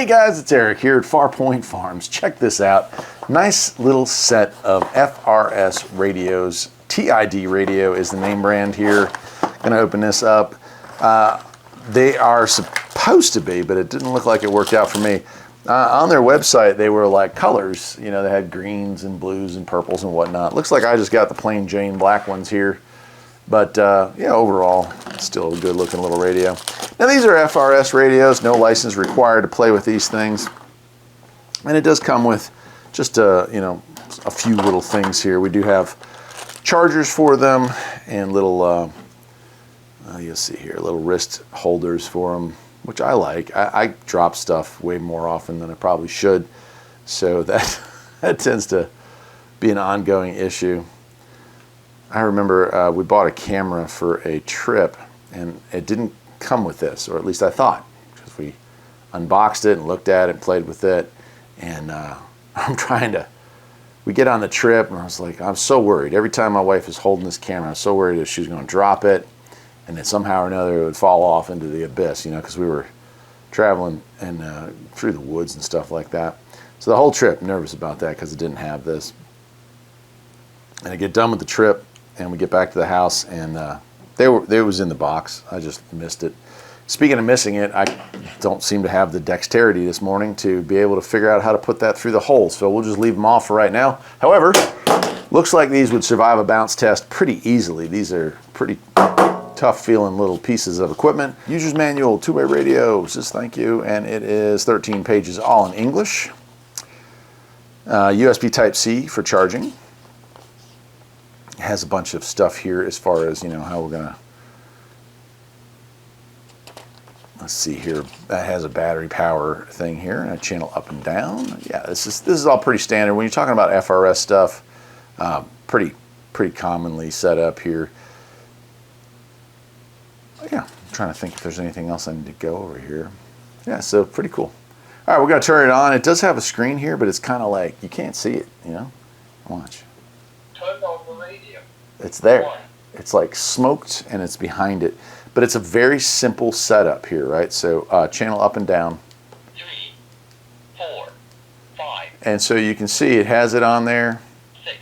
guys, it's Eric here at Farpoint Farms. Check this out. Nice little set of FRS radios. TID radio is the name brand here. Gonna open this up. They are supposed to be, but it didn't look like it worked out for me. On their website, they were like colors. You know, they had greens and blues and purples and whatnot. Looks like I just got the plain Jane black ones here. But yeah, overall, still a good looking little radio. Now these are FRS radios, no license required to play with these things. And it does come with just a few little things here. We do have chargers for them and little, you'll see here, little wrist holders for them, which I like. I drop stuff way more often than I probably should. So that tends to be an ongoing issue. I remember we bought a camera for a trip and it didn't come with this, or at least I thought, because we unboxed it and looked at it and played with it, and we get on the trip and I was like, I'm so worried. Every time my wife is holding this camera, I'm so worried that she was going to drop it and that somehow or another it would fall off into the abyss, you know, because we were traveling and through the woods and stuff like that. So the whole trip, nervous about that because it didn't have this. And I get done with the trip and we get back to the house and it was in the box. I just missed it. Speaking of missing it, I don't seem to have the dexterity this morning to be able to figure out how to put that through the hole, so we'll just leave them off for right now. However, looks like these would survive a bounce test pretty easily. These are pretty tough feeling little pieces of equipment. User's manual, two-way radio, says thank you, and it is 13 pages all in English. USB Type-C for charging. It has a bunch of stuff here as far as, you know, how we're gonna, let's see here, that has a battery power thing here and a channel up and down. Yeah, this is all pretty standard. When you're talking about FRS stuff, pretty commonly set up here. Yeah, I'm trying to think if there's anything else I need to go over here. Yeah, so pretty cool. All right, we're gonna turn it on. It does have a screen here, but it's kind of like, you can't see it, you know? Watch. Turn on the radio. It's there. It's like smoked and it's behind it. But it's a very simple setup here, right? So channel up and down. 3, 4, 5. And so you can see it has it on there. 6,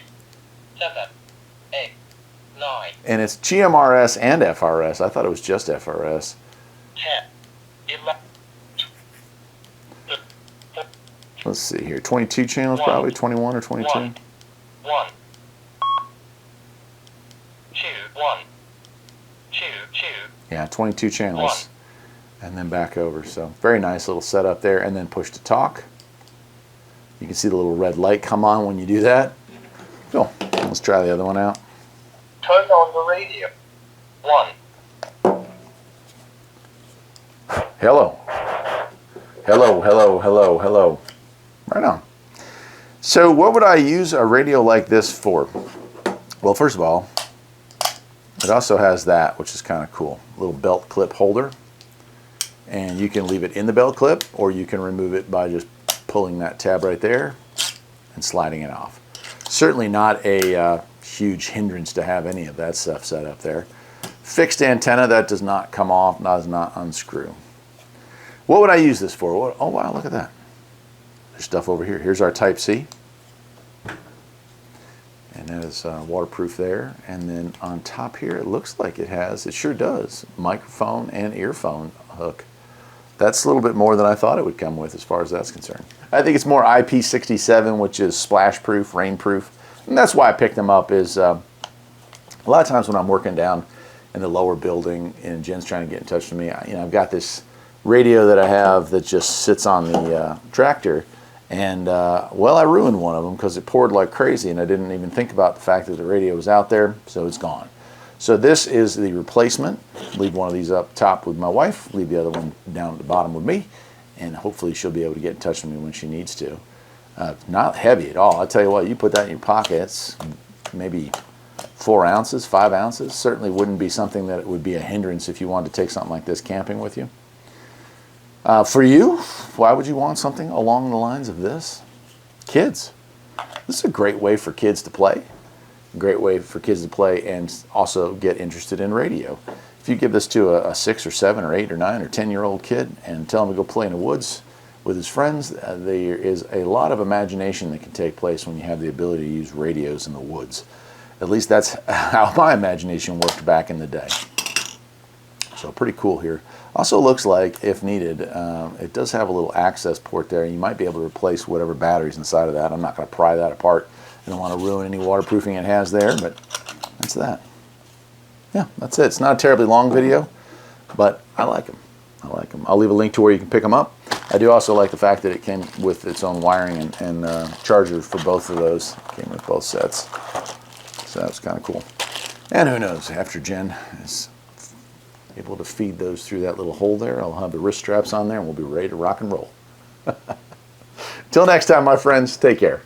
7, 8, 9. And it's GMRS and FRS. I thought it was just FRS. 10, 11. Let's see here. 22 channels probably, 21 or 22. 1, 2. Yeah, 22 channels. And then back over. So very nice little setup there. And then push to talk. You can see the little red light come on when you do that. Cool. Let's try the other one out. Turn on the radio. 1. Hello. Hello, hello, hello, hello. Right on. So what would I use a radio like this for? Well, first of all, it also has that, which is kind of cool. A little belt clip holder. And you can leave it in the belt clip, or you can remove it by just pulling that tab right there and sliding it off. Certainly not a huge hindrance to have any of that stuff set up there. Fixed antenna, that does not come off, does not unscrew. What would I use this for? Oh wow, look at that. There's stuff over here. Here's our Type-C. And that is waterproof there. And then on top here, it looks like it sure does, microphone and earphone hook. That's a little bit more than I thought it would come with as far as that's concerned. I think it's more IP67, which is splash proof, rain proof. And that's why I picked them up is a lot of times when I'm working down in the lower building and Jen's trying to get in touch with me, I've got this radio that I have that just sits on the tractor. And well, I ruined one of them because it poured like crazy and I didn't even think about the fact that the radio was out there, so it's gone. So this is the replacement. Leave one of these up top with my wife, leave the other one down at the bottom with me, and hopefully she'll be able to get in touch with me when she needs to. Not heavy at all. I tell you what, you put that in your pocket, it's maybe 4 ounces, 5 ounces. Certainly wouldn't be something that would be a hindrance if you wanted to take something like this camping with you. For you, why would you want something along the lines of this? Kids. This is a great way for kids to play. A great way for kids to play and also get interested in radio. If you give this to a 6 or 7 or 8 or 9 or 10-year-old kid and tell them to go play in the woods, with his friends. There is a lot of imagination that can take place when you have the ability to use radios in the woods. At least that's how my imagination worked back in the day. So pretty cool here. Also looks like, if needed, it does have a little access port there. You might be able to replace whatever batteries inside of that. I'm not going to pry that apart. I don't want to ruin any waterproofing it has there, but that's that. Yeah, that's it. It's not a terribly long video, but I like them. I like them. I'll leave a link to where you can pick them up. I do also like the fact that it came with its own wiring and charger for both of those. It came with both sets. So that was kind of cool. And who knows, after Jen is able to feed those through that little hole there, I'll have the wrist straps on there and we'll be ready to rock and roll. Till next time, my friends, take care.